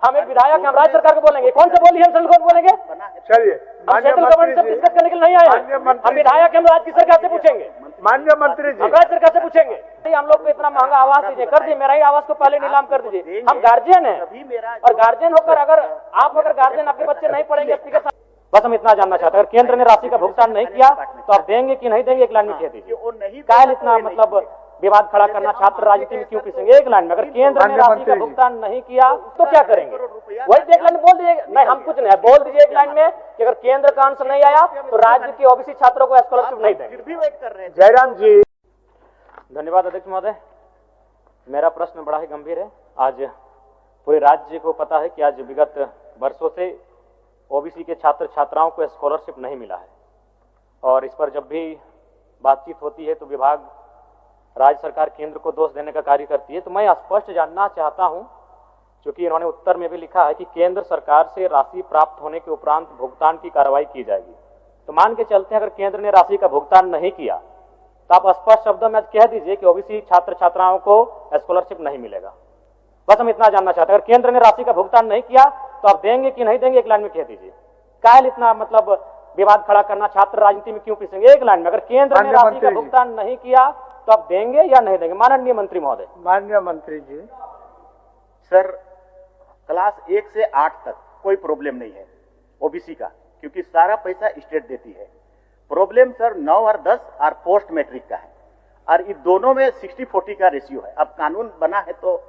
हम एक विधायक हम राज्य सरकार को बोलेंगे, कौन से बोली हम सेंट्रल गवर्नमेंट बोलेंगे? चलिए, हम सेंट्रल गवर्नमेंट से डिस्कस करने के लिए नहीं आए हैं। हम विधायक हम राज्य की सरकार से पूछेंगे, माननीय मंत्री जी, हम राज्य सरकार से पूछेंगे। हम लोग को इतना महंगा आवास दीजिए, कर दिए, मेरा ही आवास को पहले नीलाम कर दीजिए। हम गार्जियन हैं और गार्जियन होकर अगर गार्जियन आपके बच्चे नहीं पढ़ेंगे एसटी के साथ, बस हम इतना जानना चाहते हैं, अगर केंद्र ने राशि का भुगतान नहीं किया तो आप देंगे कि नहीं देंगे, एक लाइन में कह दीजिए। काहे इतना मतलब विवाद खड़ा करना, छात्र राजनीति में क्यों पिसेंगे? एक लाइन में, अगर केंद्र ने राशि का भुगतान नहीं किया तो क्या करेंगे? वही एक लाइन बोल दीजिए। नहीं, हम कुछ नहीं, बोल दीजिए एक लाइन में कि अगर केंद्र का आंसर नहीं आया तो राज्य के ओबीसी छात्रों को स्कॉलरशिप नहीं देंगे। फिर भी वेट कर रहे हैं। जयराम जी। धन्यवाद अध्यक्ष महोदय। मेरा प्रश्न बड़ा ही गंभीर है। आज पूरे राज्य को पता है कि आज विगत वर्षों से ओबीसी के छात्र छात्राओं को स्कॉलरशिप नहीं मिला है, और इस पर जब भी बातचीत होती है तो विभाग राज्य सरकार केंद्र को दोष देने का कार्य करती है। तो मैं स्पष्ट जानना चाहता हूं, क्योंकि इन्होंने उत्तर में भी लिखा है कि केंद्र सरकार से राशि प्राप्त होने के उपरांत भुगतान की कार्रवाई की जाएगी। तो मान के चलते हैं अगर केंद्र ने राशि का भुगतान नहीं किया तो आप स्पष्ट शब्दों में कह दीजिए कि ओबीसी छात्र छात्राओं को स्कॉलरशिप नहीं मिलेगा। बस हम इतना जानना चाहते हैं, अगर केंद्र ने राशि का भुगतान नहीं किया तो आप देंगे कि नहीं देंगे, एक लाइन में कह दीजिए। काहे इतना मतलब विवाद खड़ा करना, छात्र राजनीति में क्यों पिसेंगे? एक लाइन में, अगर केंद्र ने राशि का भुगतान नहीं किया तो आप देंगे या नहीं देंगे? माननीय मंत्री महोदय। माननीय मंत्री जी। सर, क्लास 1 से 8 तक कोई प्रॉब्लम नहीं है ओबीसी का, क्योंकि सारा पैसा स्टेट देती है। प्रॉब्लम सर 9 और 10 और पोस्ट मैट्रिक का है, और इन दोनों में 60-40 का रेशियो है। अब कानून बना है तो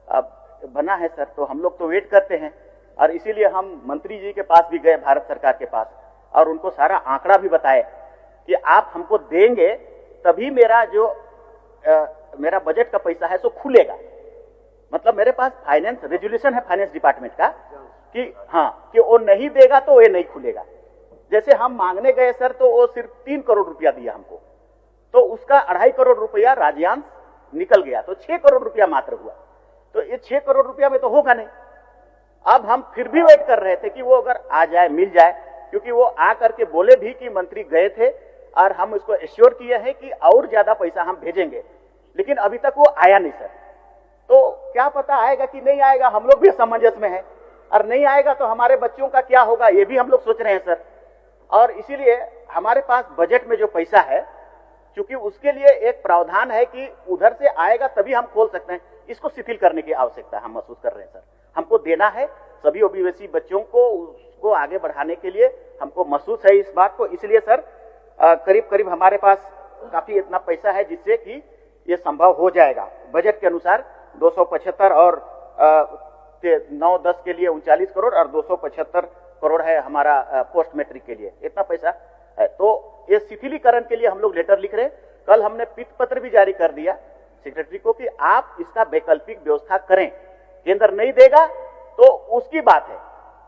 बना है सर, तो हम लोग तो वेट करते हैं, और इसीलिए हम मंत्री जी के पास भी गए, भारत सरकार के पास, और उनको सारा आंकड़ा भी बताए कि आप हमको देंगे तभी मेरा जो मेरा बजट का पैसा है सो खुलेगा। मतलब मेरे पास फाइनेंस रेजुलेशन है फाइनेंस डिपार्टमेंट का कि हाँ, कि वो नहीं देगा तो ये नहीं खुलेगा। जैसे हम मांगने गए सर तो वो सिर्फ 3 करोड़ रुपया दिया हमको, तो उसका 2.5 करोड़ रुपया राज्यांश निकल गया, तो 6 करोड़ रुपया मात्र हुआ। तो ये 6 करोड़ रुपया में तो होगा नहीं। अब हम फिर भी वेट कर रहे थे कि वो अगर आ जाए, मिल जाए, क्योंकि वो आ करके बोले भी कि मंत्री गए थे और हम उसको एश्योर किए हैं कि और ज्यादा पैसा हम भेजेंगे, लेकिन अभी तक वो आया नहीं सर। तो क्या पता आएगा कि नहीं आएगा, हम लोग भी असमंजस में हैं, और नहीं आएगा तो हमारे बच्चों का क्या होगा ये भी हम लोग सोच रहे हैं सर। और इसीलिए हमारे पास बजट में जो पैसा है, क्योंकि उसके लिए एक प्रावधान है कि उधर से आएगा तभी हम खोल सकते हैं, इसको शिथिल करने की आवश्यकता हम महसूस कर रहे हैं सर। हमको देना है सभी ओबीसी बच्चों को, उसको आगे बढ़ाने के लिए हमको महसूस है इस बात को। इसलिए सर करीब करीब हमारे पास काफी इतना पैसा है जिससे कि ये संभव हो जाएगा। बजट के अनुसार 275 और 9-10 के लिए 39 करोड़ और 275 करोड़ है हमारा पोस्ट मैट्रिक के लिए, इतना पैसा है। तो ये शिथिलीकरण के लिए हम लोग लेटर लिख रहे हैं। कल हमने पीठ पत्र भी जारी कर दिया सेक्रेटरी को कि आप इसका वैकल्पिक व्यवस्था करें। केंद्र नहीं देगा तो उसकी बात है,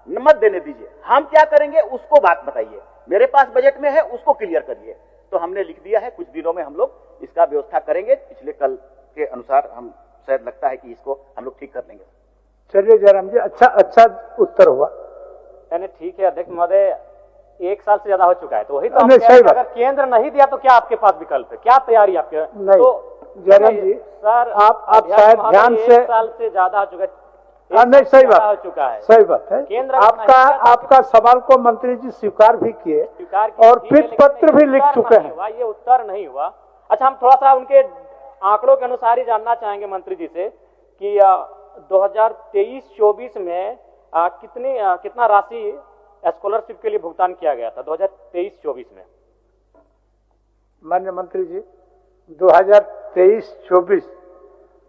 मत देने दीजिए, हम क्या करेंगे उसको बात बताइए, मेरे पास बजट में है उसको क्लियर करिए। तो हमने लिख दिया है, कुछ दिनों में हम लोग इसका व्यवस्था करेंगे। पिछले कल के अनुसार हम शायद लगता है कि इसको हम लोग ठीक कर लेंगे। चलिए जयराम जी, अच्छा उत्तर हुआ। यानी ठीक है अध्यक्ष महोदय, 1 साल से ज्यादा हो चुका है, तो वही तो नहीं, सही बात। अगर केंद्र नहीं दिया तो क्या आपके पास विकल्प है, क्या तैयारी आपके? नहीं तो जयराम जी सर, आप शायद ध्यान से 1 साल से ज्यादा हो चुका है। नहीं, सही बात हो चुका है, सही बात है। केंद्र आपका सवाल को मंत्री जी स्वीकार भी किए और पीठ पत्र भी लिख चुके हैं। ये उत्तर नहीं हुआ। अच्छा, हम थोड़ा सा उनके आंकड़ों के अनुसार ही जानना चाहेंगे मंत्री जी से कि 2023-24 में कितना राशि स्कॉलरशिप के लिए भुगतान किया गया था 2023-24 में? माननीय मंत्री जी 2023-24,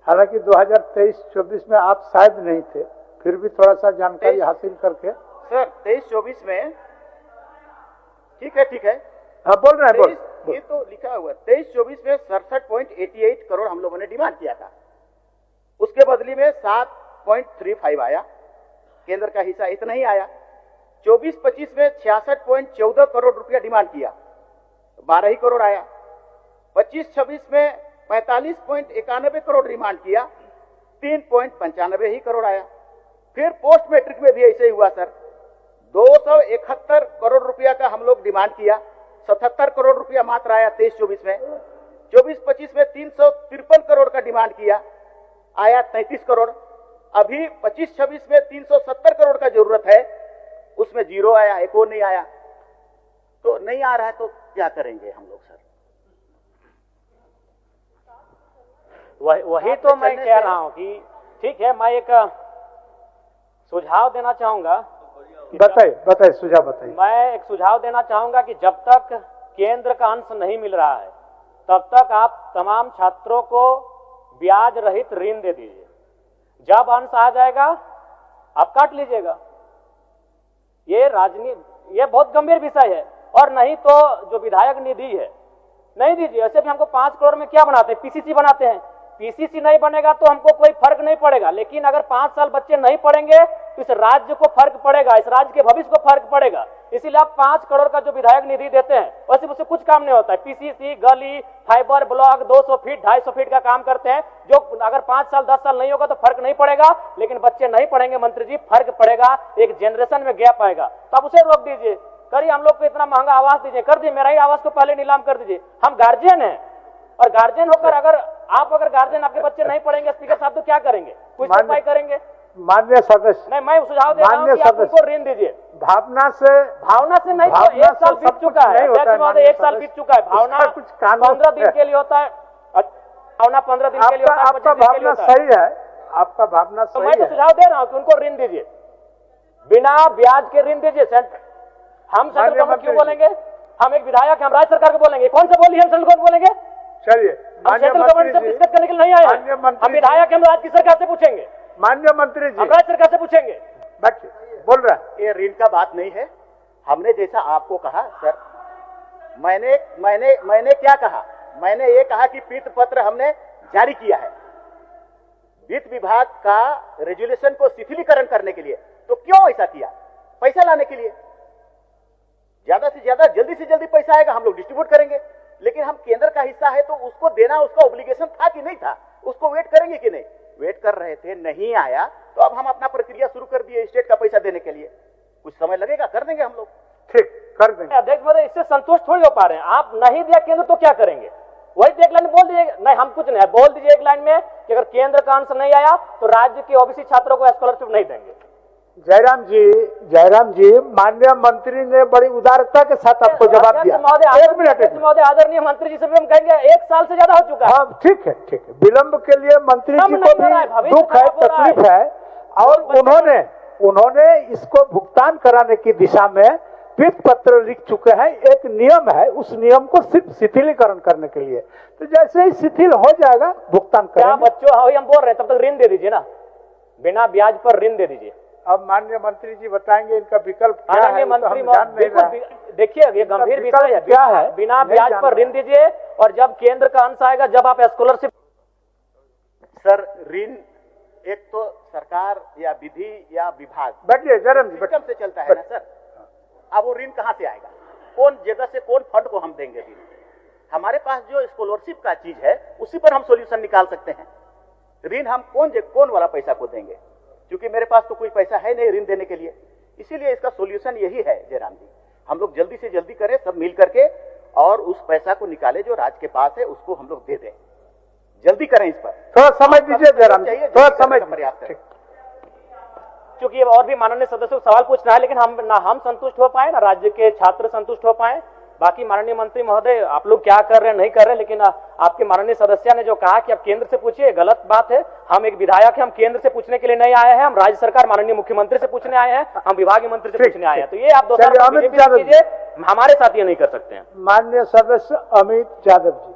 हालांकि 2023-24 में आप शायद नहीं थे, फिर भी थोड़ा सा जानकारी हासिल करके। सर 23-24 में ठीक है हाँ बोल रहे हैं, ये तो लिखा हुआ 23-24 में 67.88 करोड़ हम लोगों ने डिमांड किया था। उसके बदली में 7.35 आया, केंद्र का हिस्सा इतना ही आया। 24-25 में 66.14 करोड़ रुपया डिमांड किया, 12 ही करोड़ आया। 25-26 में 45.91 करोड़ डिमांड किया, 3.95 ही करोड़ आया। फिर पोस्ट मैट्रिक में भी ऐसे ही हुआ सर, 271 करोड़ रुपया का हम लोग डिमांड किया, 77 करोड़ रुपया मात्र आया 23-24 में। 24-25 में 353 करोड़ का डिमांड किया, आया 33 करोड़। अभी 25-26 में 370 करोड़ का जरूरत है, उसमें जीरो आया, एक और नहीं आया, तो नहीं आ रहा है तो क्या करेंगे हम लोग सर? वही तो मैं कह रहा हूं कि ठीक है, मैं एक सुझाव देना चाहूंगा। बताइए सुझाव बताइए। मैं एक सुझाव देना चाहूंगा कि जब तक केंद्र का अंश नहीं मिल रहा है तब तक आप तमाम छात्रों को ब्याज रहित ऋण दे दीजिए। जब अंश आ जाएगा आप काट लीजिएगा। ये राजनीति, ये बहुत गंभीर विषय है। और नहीं तो जो विधायक निधि है नहीं दीजिए। ऐसे भी हमको 5 करोड़ में क्या बनाते हैं, पीसीसी बनाते हैं। पीसीसी नहीं बनेगा तो हमको कोई फर्क नहीं पड़ेगा, लेकिन अगर 5 साल बच्चे नहीं पढ़ेंगे तो इस राज्य को फर्क पड़ेगा, इस राज्य के भविष्य को फर्क पड़ेगा। इसीलिए आप 5 करोड़ का जो विधायक निधि देते हैं वैसे उससे कुछ काम नहीं होता है। पीसीसी, गली, फाइबर ब्लॉक 200 फीट 250 फीट का काम करते हैं, जो अगर 5 साल 10 साल नहीं होगा तो फर्क नहीं पड़ेगा। लेकिन बच्चे नहीं पढ़ेंगे मंत्री जी, फर्क पड़ेगा, एक जनरेशन में गैप आएगा। तो आप उसे रोक दीजिए। करिए, हम लोग को इतना महंगा आवास दीजिए, कर दीजिए, मेरा ही आवास को पहले नीलाम कर दीजिए। हम गार्जियन हैं, और गार्जियन होकर अगर गार्जियन आपके बच्चे नहीं पढ़ेंगे स्पीकर साहब तो क्या करेंगे, कुछ उपाय करेंगे? मान्य सदस्य, नहीं, मैं सुझाव दे रहा हूं कि आप उनको ऋण दीजिए। भावना से नहीं तो 1 साल बीत चुका है, 1 साल बीत चुका है। भावना कुछ कानून 15 दिन के लिए होता है, भावना 15 दिन के लिए होता है, आपका भावना सही है, आपका भावना तो सही मैं तो है। सुझाव दे रहा हूं कि उनको ऋण दीजिए, बिना ब्याज के ऋण दीजिए। हम सेंट्रल गवर्नमेंट क्यों बोलेंगे? हम एक विधायक, हम राज्य सरकार को बोलेंगे। कौन से बोली हम सेंट्रल गवर्नमेंट बोलेंगे? चलिए, हम सेंट्रल गवर्नमेंट से डिस्कस करने के लिए नहीं आए हैं। हम विधायक, हम राज्य की सरकार से पूछेंगे, माननीय मंत्री जी, हम राज्य सरकार से पूछेंगे। बोल रहा है, ये ऋण का बात नहीं है। हमने जैसा आपको कहा सर, मैंने क्या कहा? मैंने ये कहा कि पीत पत्र हमने जारी किया है वित्त विभाग का रेजुलेशन को शिथिलीकरण करने के लिए। तो क्यों ऐसा किया? पैसा लाने के लिए। ज्यादा से ज्यादा, जल्दी से जल्दी पैसा आएगा, हम लोग डिस्ट्रीब्यूट करेंगे। लेकिन हम केंद्र का हिस्सा है तो उसको देना, उसका ऑब्लिगेशन था कि नहीं था? उसको वेट करेंगे कि नहीं? वेट कर रहे थे, नहीं आया तो अब हम अपना प्रक्रिया शुरू कर दिए स्टेट का पैसा देने के लिए। कुछ समय लगेगा, कर देंगे हम लोग। ठीक, कर देंगे। अध्यक्ष महोदय, इससे संतुष्ट थोड़ी हो पा रहे हैं। आप नहीं दिया केंद्र तो क्या करेंगे? वही तो एक लाइन बोल दीजिए। नहीं, हम कुछ नहीं, बोल दीजिए एक लाइन में कि अगर केंद्र का अंश नहीं आया तो राज्य के ओबीसी छात्रों को स्कॉलरशिप नहीं देंगे। जयराम जी, माननीय मंत्री ने बड़ी उदारता के साथ आपको जवाब दिया। एक मिनट महोदय, आदरणीय मंत्री जी से भी हम कहेंगे 1 साल से ज्यादा हो चुका है। हाँ, ठीक है। विलंब के लिए मंत्री जी को भी दुख है, तकलीफ है, और उन्होंने इसको भुगतान कराने की दिशा में पीत पत्र लिख चुके हैं। एक नियम है, उस नियम को सिर्फ शिथिलीकरण करने के लिए। तो जैसे ही शिथिल हो जाएगा भुगतान करेंगे। बच्चों, हम बोल रहे हैं, तब तक ऋण दे दीजिए ना, बिना ब्याज पर ऋण दे दीजिए। अब माननीय मंत्री जी बताएंगे इनका विकल्प क्या है। माननीय मंत्री, देखिए ये गंभीर विषय है। क्या है? बिना ब्याज पर ऋण दीजिए, और जब केंद्र का अंश आएगा, जब आप स्कॉलरशिप। सर, ऋण एक तो सरकार या विधि या विभाग, बैठिए जयराम जी, सिस्टम से चलता है ना सर। अब वो ऋण कहां से आएगा? कौन जगह से, कौन फंड को हम देंगे ऋण? हमारे पास जो स्कॉलरशिप का चीज है उसी पर हम सॉल्यूशन निकाल सकते हैं। ऋण हम कौन वाला पैसा को देंगे? क्योंकि मेरे पास तो कोई पैसा है नहीं ऋण देने के लिए। इसीलिए इसका सॉल्यूशन यही है जयराम जी, हम लोग जल्दी से जल्दी करें सब मिल करके, और उस पैसा को निकाले जो राज्य के पास है उसको हम लोग दे दें। जल्दी करें इस पर। थोड़ा समय दीजिए जयराम जी, थोड़ा समय पर्याप्त है। क्योंकि और भी माननीय सदस्यों को सवाल पूछना है, लेकिन हम संतुष्ट हो पाए ना राज्य के छात्र संतुष्ट हो पाए। बाकी माननीय मंत्री महोदय, आप लोग क्या कर रहे हैं नहीं कर रहे हैं, लेकिन आपके माननीय सदस्य ने जो कहा कि आप केंद्र से पूछिए, गलत बात है। हम एक विधायक हैं, हम केंद्र से पूछने के लिए नहीं आए हैं, हम राज्य सरकार माननीय मुख्यमंत्री से पूछने आए हैं, हम विभागीय मंत्री से पूछने आए हैं। तो ये आप 2 साल कीजिए, हमारे साथ ये नहीं कर सकते हैं। माननीय सदस्य अमित यादव जी।